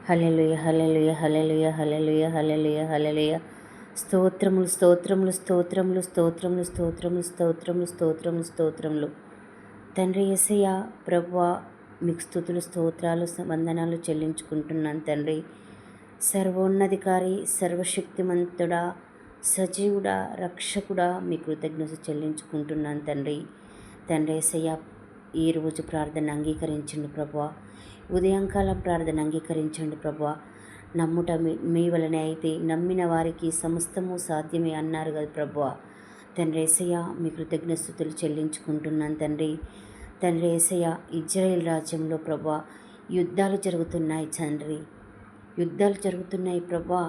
హల్లెలూయా హల్లెలూయా హల్లెలూయా హల్లెలూయా హల్లెలూయా హల్లెలూయా. స్తోత్రములు స్తోత్రములు స్తోత్రములు స్తోత్రములు స్తోత్రములు స్తోత్రములు స్తోత్రములు స్తోత్రములు. తండ్రి యేసయ్య ప్రభువా, మీకు స్తుతులు స్తోత్రాలు వందనాలు చెల్లించుకుంటున్నాను తండ్రి. సర్వోన్నధికారి సర్వశక్తిమంతుడా సజీవుడా రక్షకుడా మీ కృతజ్ఞత చెల్లించుకుంటున్నాను తండ్రి. తండ్రి యేసయ్య ఈరోజు ప్రార్థన అంగీకరించండి ప్రభువా. ఉదయంకాలం ప్రార్థన అంగీకరించండి ప్రభువా. నమ్ముట మీ వలనే అయితే నమ్మిన వారికి సమస్తము సాధ్యమే అన్నారు కదా ప్రభువా. తండ్రి యేసయ్య మీ కృతజ్ఞతలు చెల్లించుకుంటున్నాను తండ్రి. తండ్రి యేసయ్య ఇజ్రాయేల్ రాజ్యంలో ప్రభువా యుద్ధాలు జరుగుతున్నాయి తండ్రి. యుద్ధాలు జరుగుతున్నాయి ప్రభువా.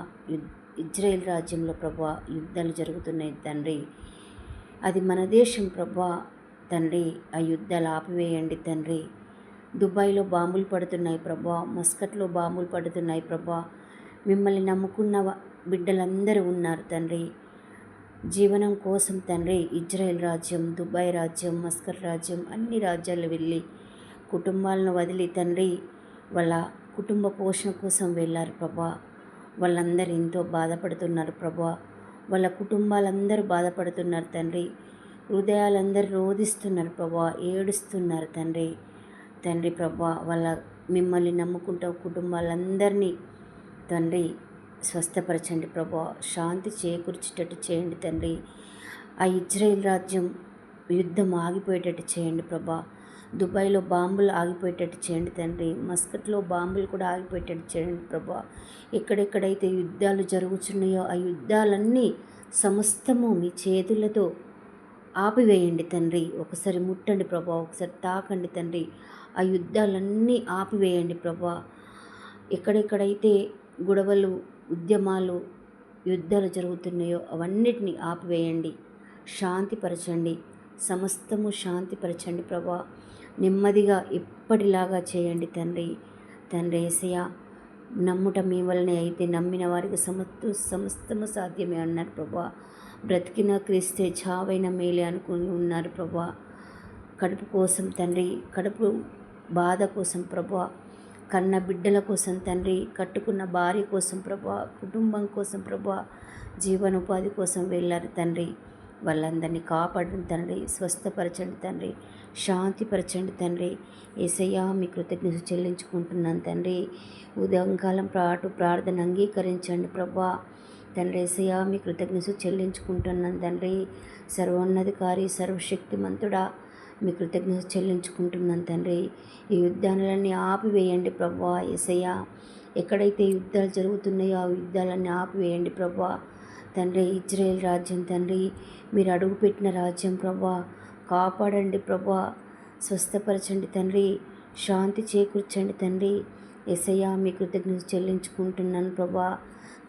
ఇజ్రాయేల్ రాజ్యంలో ప్రభువా యుద్ధాలు జరుగుతున్నాయి తండ్రి. అది మన దేశం ప్రభువా. తండ్రి ఆ యుద్ధాలు ఆపివేయండి తండ్రి. దుబాయ్లో బాంబులు పడుతున్నాయి ప్రభా. మస్కట్లో బాంబులు పడుతున్నాయి ప్రభా. మిమ్మల్ని నమ్ముకున్న బిడ్డలందరూ ఉన్నారు తండ్రి. జీవనం కోసం తండ్రి ఇజ్రాయెల్ రాజ్యం, దుబాయ్ రాజ్యం, మస్కట్ రాజ్యం అన్ని రాజ్యాలు వెళ్ళి కుటుంబాలను వదిలి తండ్రి వాళ్ళ కుటుంబ పోషణ కోసం వెళ్ళారు ప్రభా. వాళ్ళందరూ ఎంతో బాధపడుతున్నారు ప్రభా. వాళ్ళ కుటుంబాలందరూ బాధపడుతున్నారు తండ్రి. హృదయాలందరూ రోధిస్తున్నారు ప్రభా, ఏడుస్తున్నారు తండ్రి. తండ్రి ప్రభా వాళ్ళ మిమ్మల్ని నమ్ముకుంటూ కుటుంబాలందరినీ తండ్రి స్వస్థపరచండి ప్రభా. శాంతి చేకూర్చేటట్టు చేయండి తండ్రి. ఆ ఇజ్రాయెల్ రాజ్యం యుద్ధం ఆగిపోయేటట్టు చేయండి ప్రభా. దుబాయ్లో బాంబులు ఆగిపోయేటట్టు చేయండి తండ్రి. మస్కట్లో బాంబులు కూడా ఆగిపోయేటట్టు చేయండి ప్రభా. ఎక్కడెక్కడైతే యుద్ధాలు జరుగుతున్నాయో ఆ యుద్ధాలన్నీ సమస్తము మీ చేతులతో ఆపివేయండి తండ్రి. ఒకసారి ముట్టండి ప్రభా, ఒకసారి తాకండి తండ్రి. ఆ యుద్ధాలన్నీ ఆపివేయండి ప్రభా. ఎక్కడెక్కడైతే గొడవలు, ఉద్యమాలు, యుద్ధాలు జరుగుతున్నాయో అవన్నిటినీ ఆపివేయండి. శాంతిపరచండి, సమస్తము శాంతిపరచండి ప్రభా. నెమ్మదిగా ఎప్పటిలాగా చేయండి తండ్రి. తండ్రి యేసయ్య నమ్ముట మీ వలనే అయితే నమ్మిన వారికి సమస్తము సాధ్యమే అన్నారు ప్రభా. బ్రతికిన క్రీస్తే చావైన మేలే అనుకుని ఉన్నారు ప్రభా. కడుపు కోసం తండ్రి, కడుపు బాధ కోసం ప్రభా, కన్న బిడ్డల కోసం తండ్రి, కట్టుకున్న భార్య కోసం ప్రభా, కుటుంబం కోసం ప్రభా, జీవనోపాధి కోసం వెళ్ళారు తండ్రి. వాళ్ళందరినీ కాపాడండి తండ్రి, స్వస్థపరచండి తండ్రి, శాంతిపరచండి తండ్రి. యేసయ్య మీ కృతజ్ఞత చెల్లించుకుంటున్నాను తండ్రి. ఉదయంకాలం ప్రార్థన అంగీకరించండి ప్రభా. తండ్రి యేసయ్య మీ కృతజ్ఞత చెల్లించుకుంటున్నాను తండ్రి. సర్వోన్నధికారి సర్వశక్తిమంతుడా మీ కృతజ్ఞత చెల్లించుకుంటున్నాను తండ్రి. ఈ యుద్ధాలన్నీ ఆపివేయండి ప్రభా. యేసయ్య ఎక్కడైతే యుద్ధాలు జరుగుతున్నాయో ఆ యుద్ధాలన్నీ ఆపివేయండి ప్రభా. తండ్రి ఇజ్రాయెల్ రాజ్యం తండ్రి మీరు అడుగుపెట్టిన రాజ్యం ప్రభా. కాపాడండి ప్రభా, స్వస్థపరచండి తండ్రి, శాంతి చేకూర్చండి తండ్రి. యేసయ్య మీ కృతజ్ఞత చెల్లించుకుంటున్నాను ప్రభా.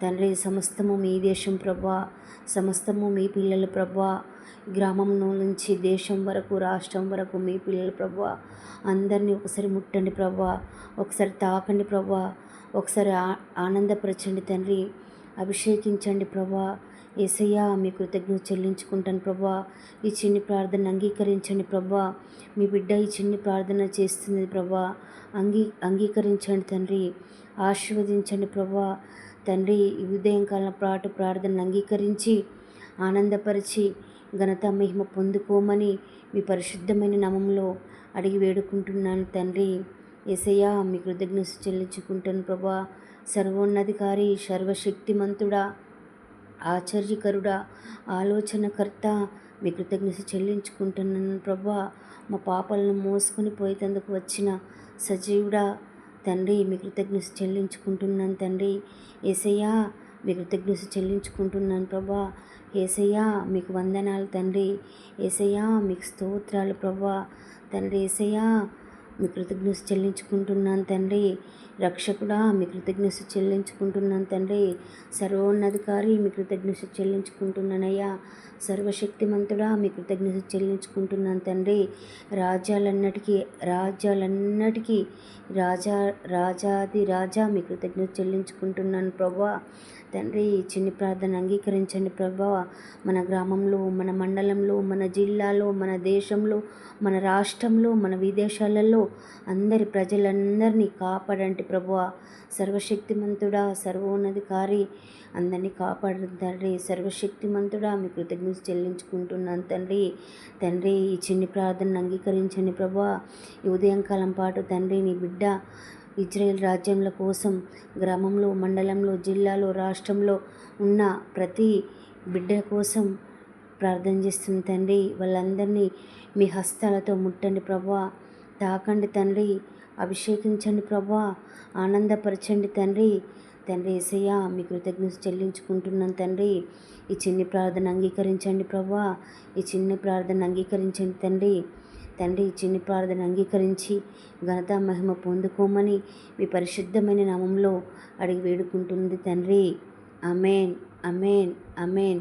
తండ్రి సమస్తము మీ దేశం ప్రభా, సమస్తము మీ పిల్లలు ప్రభా. గ్రామం నుంచి దేశం వరకు, రాష్ట్రం వరకు మీ పిల్లలు ప్రభా. అందరినీ ఒకసారి ముట్టండి ప్రభా, ఒకసారి తాకండి ప్రభా, ఒకసారి ఆనందపరచండి తండ్రి, అభిషేకించండి ప్రభా. యేసయ్య మీ కృతజ్ఞత చెల్లించుకుంటాను ప్రభా. ఈ చిన్ని ప్రార్థన అంగీకరించండి ప్రభా. మీ బిడ్డ ఈ చిన్ని ప్రార్థన చేస్తుంది ప్రభా. అంగీకరించండి తండ్రి, ఆశీర్వదించండి ప్రభా. తండ్రి ఈ ఉదయంకాలం ప్రార్థనను అంగీకరించి ఆనందపరిచి ఘనత మహిమ పొందుకోమని మీ పరిశుద్ధమైన నామములో అడిగి వేడుకుంటున్నాను తండ్రి. యేసయ్య మీ కృతజ్ఞత చెల్లించుకుంటాను ప్రభా. సర్వోన్నధికారి సర్వశక్తిమంతుడా ఆశ్చర్యకరుడా ఆలోచనకర్త మీ కృతజ్ఞత చెల్లించుకుంటున్నాను ప్రభా. మా పాపాలను మోసుకొని పోయేందుకు వచ్చిన సజీవుడా తండ్రి మీ కృతజ్ఞత చెల్లించుకుంటున్నాను తండ్రి. యేసయ్య మీ కృతజ్ఞత చెల్లించుకుంటున్నాను ప్రభా. యేసయ్య మీకు వందనాలు తండ్రి. యేసయ్య మీకు స్తోత్రాలు ప్రభా. తండ్రి యేసయ్య మీ కృతజ్ఞత చెల్లించుకుంటున్నాను తండ్రి. రక్షకుడా మీ కృతజ్ఞత చెల్లించుకుంటున్నాను తండ్రి. సర్వోన్నధికారి మీ కృతజ్ఞత చెల్లించుకుంటున్నానయ్యా. సర్వశక్తిమంతుడా మీ కృతజ్ఞత చెల్లించుకుంటున్నాను తండ్రి. రాజ్యాలన్నిటికీ రాజాది రాజా మీ కృతజ్ఞత చెల్లించుకుంటున్నాను ప్రభా. తండ్రి చిన్ని ప్రార్థన అంగీకరించండి ప్రభా. మన గ్రామంలో, మన మండలంలో, మన జిల్లాలో, మన దేశంలో, మన రాష్ట్రంలో, మన విదేశాలలో అందరి ప్రజలందరినీ కాపాడండి ప్రభువా. సర్వశక్తిమంతుడా, సర్వోన్నధికారి, అందరినీ కాపాడండి తండ్రి. సర్వశక్తిమంతుడా, మీ కృతజ్ఞత చెల్లించుకుంటున్నాను తండ్రి. తండ్రి, ఈ చిన్ని ప్రార్థనను అంగీకరించండి ప్రభువా. ఈ ఉదయంకాలం పాటు తండ్రి, నీ బిడ్డ ఇజ్రాయెల్ రాజ్యంల కోసం గ్రామంలో, మండలంలో, జిల్లాలో, రాష్ట్రంలో ఉన్న ప్రతి బిడ్డ కోసం ప్రార్థన చేస్తుంది తండ్రి. వాళ్ళందరినీ మీ హస్తాలతో ముట్టండి ప్రభువా. తాకండి తండ్రి. అభిషేకించండి ప్రభువా. ఆనందపరచండి తండ్రి. తండ్రి యేసయ్య, మీ కృతజ్ఞత చెల్లించుకుంటున్నాను తండ్రి. ఈ చిన్ని ప్రార్థన అంగీకరించండి ప్రభువా. ఈ చిన్ని ప్రార్థన అంగీకరించండి తండ్రి. తండ్రి, ఈ చిన్ని ప్రార్థన అంగీకరించి ఘనత మహిమ పొందుకోమని మీ పరిశుద్ధమైన నామంలో అడిగి వేడుకుంటుంది తండ్రి. ఆమేన్, ఆమేన్, ఆమేన్.